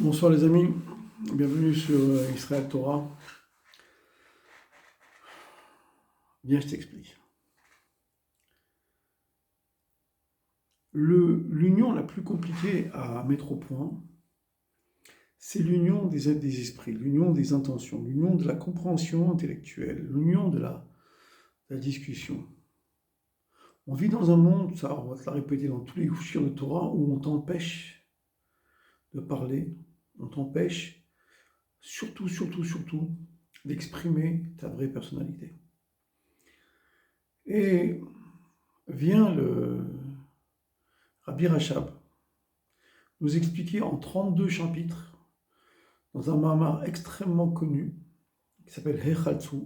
Bonsoir les amis, bienvenue sur Israël Torah. Viens, je t'explique. L'union la plus compliquée à mettre au point, c'est l'union des esprits, l'union des intentions, l'union de la compréhension intellectuelle, l'union de la discussion. On vit dans un monde, ça on va te la répéter dans tous les chirs de Torah, où on t'empêche de parler, on t'empêche surtout d'exprimer ta vraie personnalité. Et vient le Rabbi Rachab nous expliquer en 32 chapitres, dans un mamar extrêmement connu, qui s'appelle Hechaltsu,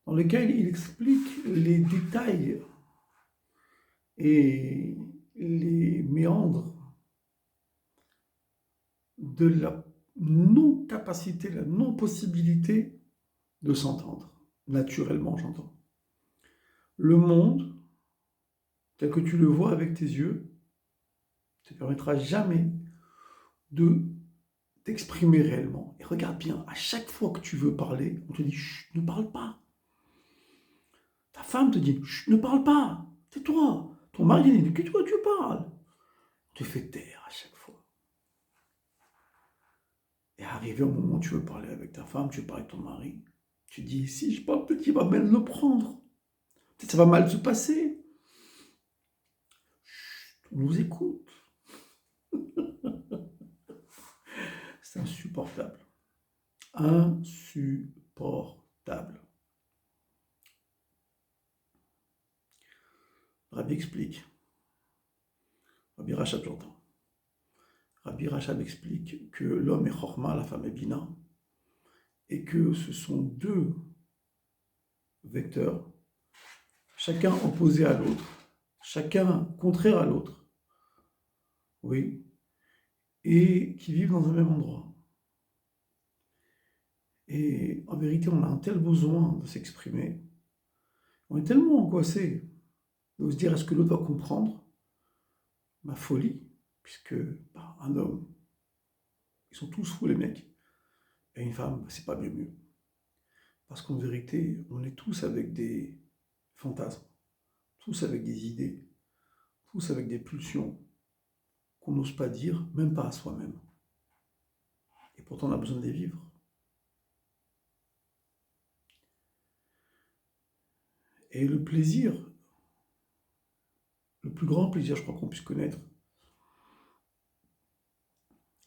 dans lequel il explique les détails et les méandres de la non-capacité, la non-possibilité de s'entendre, naturellement j'entends. Le monde, tel que tu le vois avec tes yeux, ne te permettra jamais de t'exprimer réellement. Et regarde bien, à chaque fois que tu veux parler, on te dit chut, ne parle pas. Ta femme te dit chut, ne parle pas, tais-toi. Ton mari dit que toi tu parles. On te fait taire à chaque fois. Et arrivé au moment où tu veux parler avec ta femme, tu veux parler avec ton mari, tu dis si je parle, peut-être qu'il va mal le prendre. Peut-être ça va mal se passer. Chut, on nous écoute. C'est insupportable. Insupportable. Rabbi explique. Rabbi Rachab, j'entends. Rabbi Rachab explique que l'homme est Chorma, la femme est Bina, et que ce sont deux vecteurs, chacun opposé à l'autre, chacun contraire à l'autre, oui, et qui vivent dans un même endroit. Et en vérité, on a un tel besoin de s'exprimer, on est tellement angoissé de se dire est-ce que l'autre va comprendre ma folie, puisque un homme, ils sont tous fous les mecs, et une femme, c'est pas bien mieux. Parce qu'en vérité, on est tous avec des fantasmes, tous avec des idées, tous avec des pulsions qu'on n'ose pas dire, même pas à soi-même. Et pourtant, on a besoin de les vivre. Et le plaisir, le plus grand plaisir, je crois qu'on puisse connaître,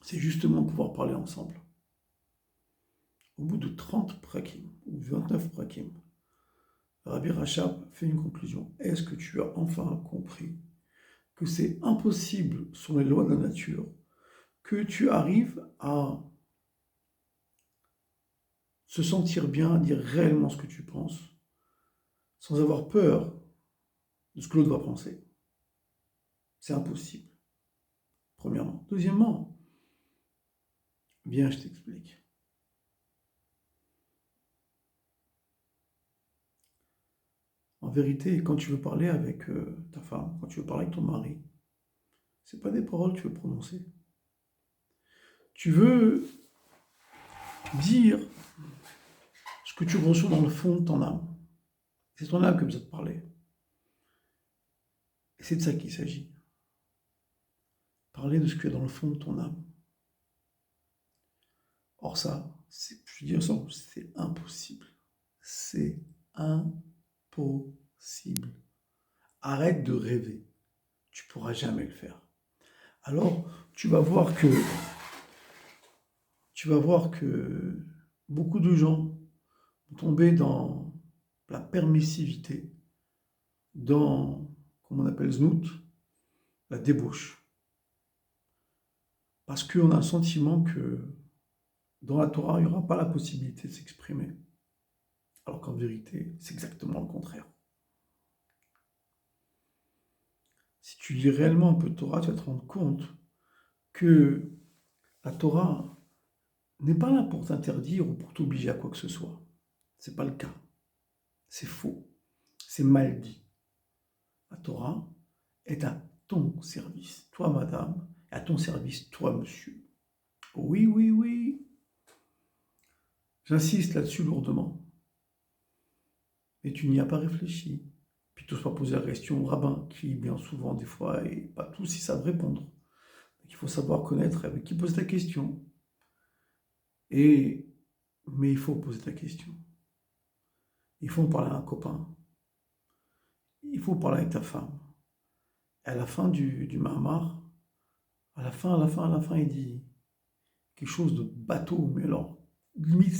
c'est justement pouvoir parler ensemble. Au bout de 30 prakim, ou 29 prakim, Rabbi Rachab fait une conclusion. Est-ce que tu as enfin compris que c'est impossible, sur les lois de la nature, que tu arrives à se sentir bien, à dire réellement ce que tu penses, sans avoir peur de ce que l'autre va penser? C'est impossible, premièrement. Deuxièmement, viens, je t'explique. En vérité, quand tu veux parler avec ta femme, quand tu veux parler avec ton mari, c'est pas des paroles que tu veux prononcer. Tu veux dire ce que tu ressens dans le fond de ton âme. C'est ton âme qui a besoin de parler. Et c'est de ça qu'il s'agit. Parler de ce qu'il y a dans le fond de ton âme. Or ça, je dis ensemble, c'est impossible. C'est impossible. Arrête de rêver. Tu ne pourras jamais le faire. Alors, tu vas voir que beaucoup de gens vont tomber dans la permissivité, dans, comme on appelle znout, la débauche. Parce qu'on a le sentiment que dans la Torah, il n'y aura pas la possibilité de s'exprimer. Alors qu'en vérité, c'est exactement le contraire. Si tu lis réellement un peu de Torah, tu vas te rendre compte que la Torah n'est pas là pour t'interdire ou pour t'obliger à quoi que ce soit. Ce n'est pas le cas. C'est faux. C'est mal dit. La Torah est à ton service, toi madame, et à ton service, toi monsieur. Oui, oui, oui. J'insiste là-dessus lourdement. Mais tu n'y as pas réfléchi. Puis tu n'oses pas poser la question au rabbin, qui bien souvent, des fois, et pas tous, ils savent répondre. Il faut savoir connaître avec qui pose ta question. Mais il faut poser ta question. Il faut en parler à un copain. Il faut parler avec ta femme. Et à la fin du Mahamar, à la fin, il dit quelque chose de bateau, mais alors, limite,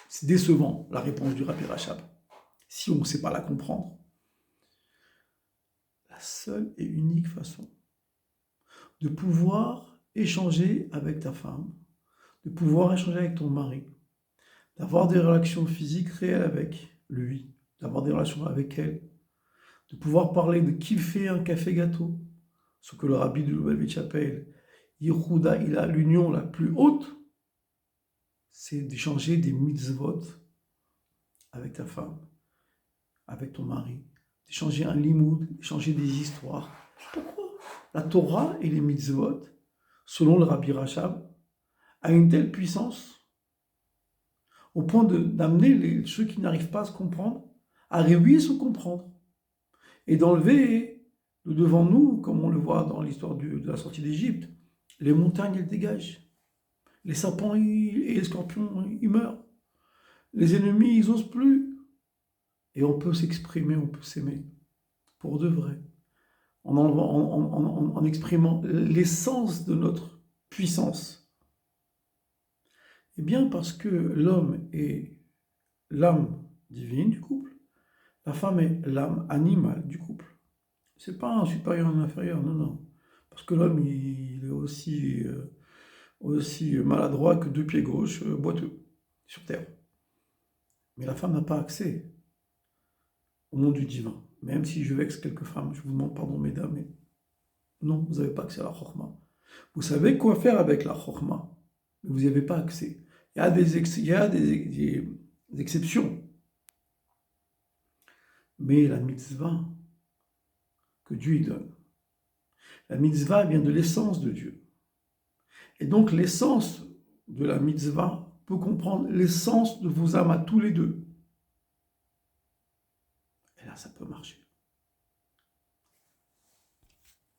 c'est décevant, la réponse du Rabbi Rachab. Si on ne sait pas la comprendre, la seule et unique façon de pouvoir échanger avec ta femme, de pouvoir échanger avec ton mari, d'avoir des relations physiques réelles avec lui, d'avoir des relations avec elle, de pouvoir parler de qui fait un café gâteau, ce que le rabbi de Lubavitch appelle Yehuda, il a l'union la plus haute, c'est d'échanger des mitzvot avec ta femme, avec ton mari, d'échanger un limoud, d'échanger des histoires. Pourquoi la Torah et les mitzvot, selon le Rabbi Rachab, a une telle puissance au point d'amener ceux qui n'arrivent pas à se comprendre à réussir à se comprendre et d'enlever de devant nous, comme on le voit dans l'histoire de la sortie d'Égypte, les montagnes elles dégagent, les serpents et les scorpions ils meurent, les ennemis ils osent plus, et on peut s'exprimer, on peut s'aimer pour de vrai, en exprimant l'essence de notre puissance. Eh bien parce que l'homme est l'âme divine du couple, la femme est l'âme animale du couple. C'est pas un supérieur ou un inférieur, non, non. Parce que l'homme, il est aussi maladroit que deux pieds gauches boiteux sur terre. Mais la femme n'a pas accès au monde du divin. Même si je vexe quelques femmes, je vous demande pardon, mesdames, mais non, vous n'avez pas accès à la chorma. Vous savez quoi faire avec la chorma, mais vous n'y avez pas accès. Il y a des exceptions. Mais la mitzvah que Dieu y donne, la mitzvah vient de l'essence de Dieu. Et donc l'essence de la mitzvah peut comprendre l'essence de vos âmes à tous les deux. Et là, ça peut marcher.